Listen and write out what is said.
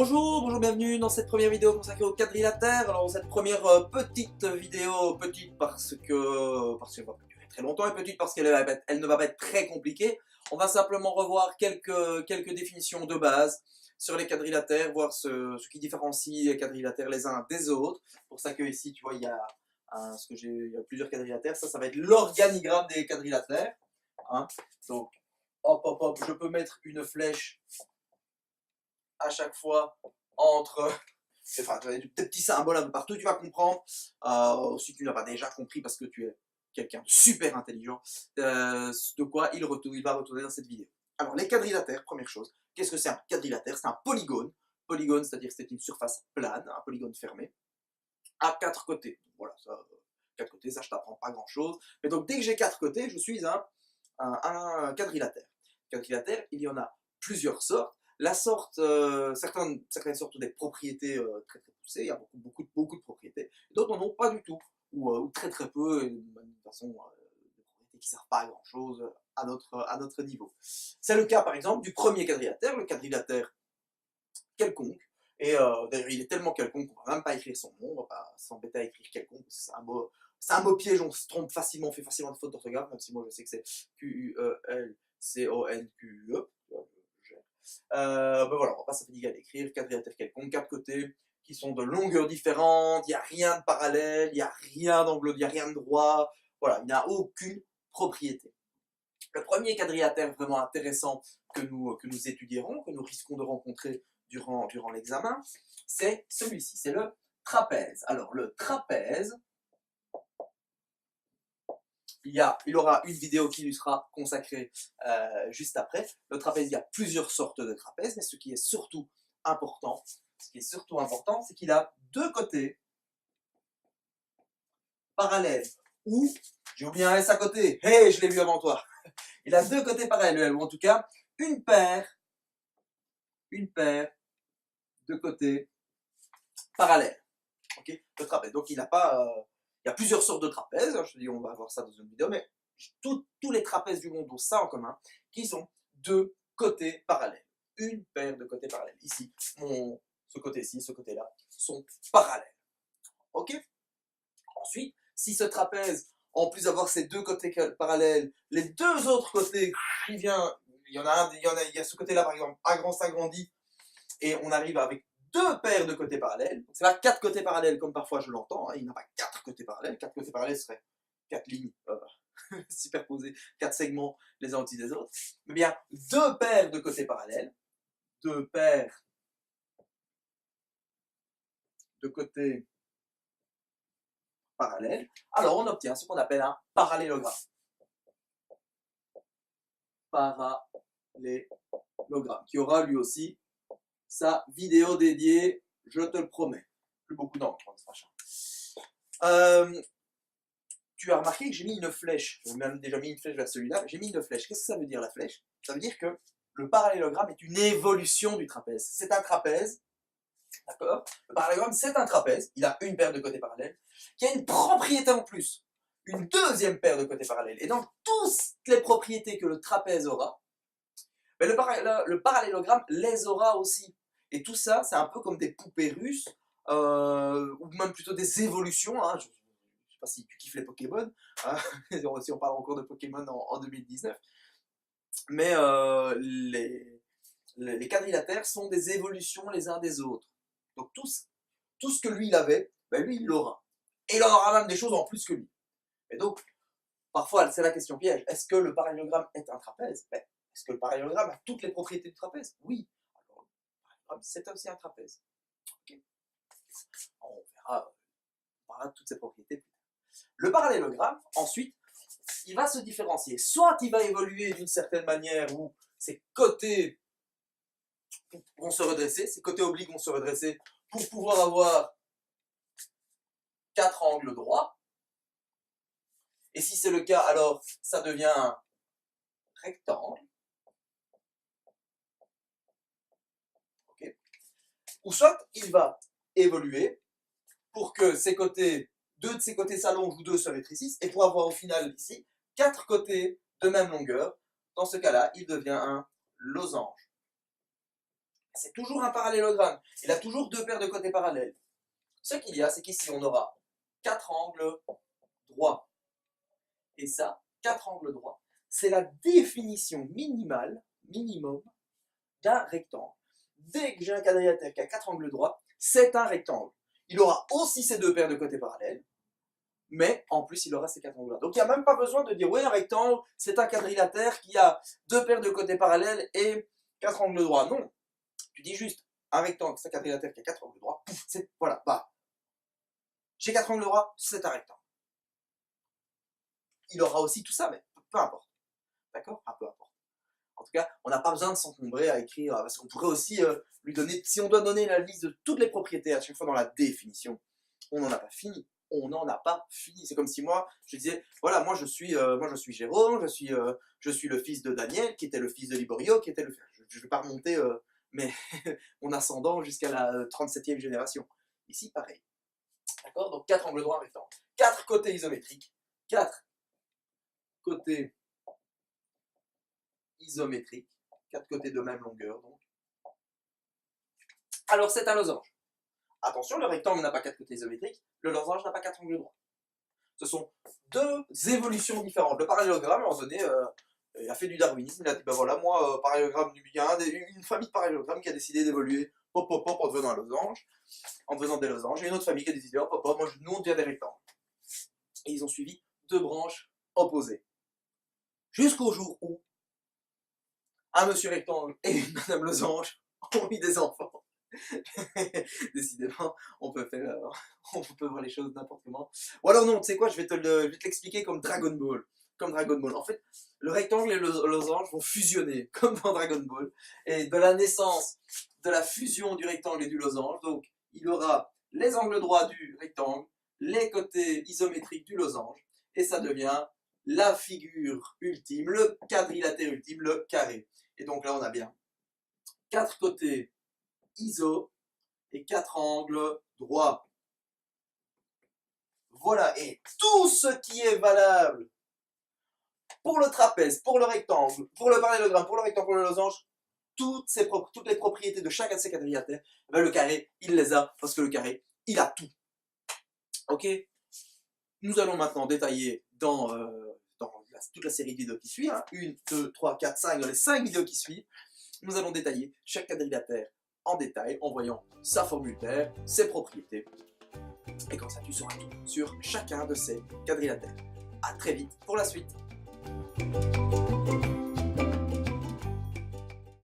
Bonjour, bienvenue dans cette première vidéo consacrée au quadrilatère. Alors cette première petite vidéo, petite parce qu'elle va pas durer très longtemps et petite parce qu'elle ne va pas être très compliquée. On va simplement revoir quelques définitions de base sur les quadrilatères, voir ce qui différencie les quadrilatères les uns des autres. Pour ça que ici, tu vois, il y a plusieurs quadrilatères. Ça va être l'organigramme des quadrilatères. Hein. Donc, hop, je peux mettre une flèche à chaque fois entre des petits symboles un peu partout, tu vas comprendre. Si tu n'as pas déjà compris parce que tu es quelqu'un de super intelligent, de quoi il va retourner dans cette vidéo. Alors les quadrilatères, première chose, qu'est-ce que c'est un quadrilatère? C'est un polygone. Polygone, c'est-à-dire que c'est une surface plane, un polygone fermé, à 4 côtés. Voilà, ça, 4 côtés, ça je t'apprends pas grand-chose. Mais donc dès que j'ai 4 côtés, je suis un quadrilatère. Quadrilatère, il y en a plusieurs sortes. La sorte, certaines sortes ont des propriétés très poussées, il y a beaucoup de propriétés, d'autres n'en ont pas du tout, ou très peu, et de façon, des propriétés qui ne servent pas à grand chose à notre niveau. C'est le cas par exemple du premier quadrilatère, le quadrilatère quelconque, et d'ailleurs il est tellement quelconque qu'on ne va même pas écrire son nom, on ne va pas s'embêter à écrire quelconque, parce que c'est un mot piège, on se trompe facilement, on fait facilement des fautes d'orthographe, même si moi je sais que c'est Q-U-E-L-C-O-N-Q-E. Ben voilà, on va pas s'affaler à l'écrire, quadrilatère quelconque, 4 côtés qui sont de longueurs différentes, il n'y a rien de parallèle, il n'y a rien d'angle, il n'y a rien de droit, voilà, il n'y a aucune propriété. Le premier quadrilatère vraiment intéressant que nous étudierons, que nous risquons de rencontrer durant l'examen, c'est celui-ci, c'est le trapèze. Alors le trapèze, il aura une vidéo qui lui sera consacrée juste après. Le trapèze, il y a plusieurs sortes de trapèzes, mais ce qui est surtout important, c'est qu'il a deux côtés parallèles. Ou, j'ai oublié un S à côté, hey, je l'ai vu avant toi. Il a deux côtés parallèles, ou en tout cas, une paire de côtés parallèles. Okay, le trapèze. Donc il y a plusieurs sortes de trapèzes, je te dis on va voir ça dans une vidéo, mais tous les trapèzes du monde ont ça en commun, qui sont deux côtés parallèles. Une paire de côtés parallèles. Ici, ce côté-ci, ce côté-là, sont parallèles. Ok? Ensuite, si ce trapèze, en plus d'avoir ces deux côtés parallèles, les deux autres côtés, il y a ce côté-là par exemple, s'agrandit, et on arrive avec deux paires de côtés parallèles. C'est pas 4 côtés parallèles comme parfois je l'entends, hein. Il n'y a pas 4 côtés parallèles. 4 côtés parallèles seraient 4 lignes superposées, 4 segments les uns au-dessus des autres. Mais bien, deux paires de côtés parallèles, deux paires de côtés parallèles, alors on obtient ce qu'on appelle un parallélogramme. Parallélogramme, qui aura lui aussi sa vidéo dédiée, je te le promets. Plus beaucoup d'encre dans ce machin. Tu as remarqué que j'ai mis une flèche. J'ai même déjà mis une flèche vers celui-là. J'ai mis une flèche. Qu'est-ce que ça veut dire la flèche? Ça veut dire que le parallélogramme est une évolution du trapèze. C'est un trapèze, d'accord? Le parallélogramme, c'est un trapèze. Il a une paire de côtés parallèles qui a une propriété en plus. Une deuxième paire de côtés parallèles. Et dans toutes les propriétés que le trapèze aura, ben le parallélogramme les aura aussi. Et tout ça, c'est un peu comme des poupées russes, ou même plutôt des évolutions. Hein. Je ne sais pas si tu kiffes les Pokémon, hein. Si on parle encore de Pokémon en 2019. Mais les quadrilatères sont des évolutions les uns des autres. Donc tout ce que lui il avait, ben lui il l'aura. Et il en aura même des choses en plus que lui. Et donc, parfois, c'est la question piège. Est-ce que le parallélogramme est un trapèze? Ben, est-ce que le parallélogramme a toutes les propriétés du trapèze? Oui. Alors, le parallélogramme, c'est aussi un trapèze. Okay. On parlera de toutes ces propriétés. Le parallélogramme, ensuite, il va se différencier. Soit il va évoluer d'une certaine manière où ses côtés vont se redresser, ses côtés obliques vont se redresser pour pouvoir avoir 4 angles droits. Et si c'est le cas, alors ça devient un rectangle. Okay. Ou soit il va évoluer pour que ces côtés, deux de ces côtés s'allongent ou deux se rétrécissent, et pour avoir au final ici 4 côtés de même longueur. Dans ce cas-là, il devient un losange. C'est toujours un parallélogramme. Il a toujours deux paires de côtés parallèles. Ce qu'il y a, c'est qu'ici, on aura 4 angles droits. Et ça, 4 angles droits, c'est la définition minimum, d'un rectangle. Dès que j'ai un quadrilatère qui a 4 angles droits, c'est un rectangle. Il aura aussi ces deux paires de côtés parallèles, mais en plus, il aura ces 4 angles-là. Donc, il n'y a même pas besoin de dire, oui, un rectangle, c'est un quadrilatère qui a deux paires de côtés parallèles et 4 angles droits. Non, tu dis juste, un rectangle, c'est un quadrilatère qui a 4 angles droits. Pouf, voilà, bah. J'ai 4 angles droits, c'est un rectangle. Il aura aussi tout ça, mais peu importe. D'accord? Peu importe. En tout cas, on n'a pas besoin de s'encombrer à écrire, parce qu'on pourrait aussi lui donner, si on doit donner la liste de toutes les propriétés à chaque fois dans la définition, on n'en a pas fini. On n'en a pas fini. C'est comme si moi, je disais, voilà, moi je suis Jérôme, je suis le fils de Daniel, qui était le fils de Liborio, qui était le... Je ne vais pas remonter mais mon ascendant jusqu'à la 37e génération. Ici, pareil. D'accord? Donc 4 angles droits rectangles. 4 côtés isométriques. 4 côtés isométriques. 4 côtés de même longueur, donc. Alors, c'est un losange. Attention, le rectangle n'a pas 4 côtés isométriques, le losange n'a pas 4 angles droits. Ce sont deux évolutions différentes. Le parallélogramme, à un moment donné, il a fait du darwinisme, il a dit, ben voilà, moi, parallélogramme, il y a une famille de parallélogrammes qui a décidé d'évoluer, hop, hop, hop, en devenant un losange, en devenant des losanges, et une autre famille qui a décidé, hop, hop, hop, nous, on devient des rectangles. Et ils ont suivi deux branches opposées. Jusqu'au jour où un monsieur rectangle et une madame losange ont eu des enfants. Décidément, on peut voir les choses n'importe comment. Ou alors non, tu sais quoi, je vais te l'expliquer comme Dragon Ball. Comme Dragon Ball. En fait, le rectangle et le losange vont fusionner, comme dans Dragon Ball. Et de la naissance, de la fusion du rectangle et du losange, donc il aura les angles droits du rectangle, les côtés isométriques du losange, et ça devient la figure ultime, le quadrilatère ultime, le carré. Et donc là, on a bien 4 côtés iso et 4 angles droits. Voilà, et tout ce qui est valable pour le trapèze, pour le rectangle, pour le parallélogramme, pour le rectangle, pour le losange, toutes les propriétés de chacun de ces quadrilatères, ben le carré, il les a, parce que le carré, il a tout. Ok? Nous allons maintenant détailler dans toute la série de vidéos qui suit, 1, 2, 3, 4, 5, dans les 5 vidéos qui suivent, nous allons détailler chaque quadrilatère en détail en voyant sa formule paire, ses propriétés. Et comme ça, tu sauras tout sur chacun de ces quadrilatères. A très vite pour la suite.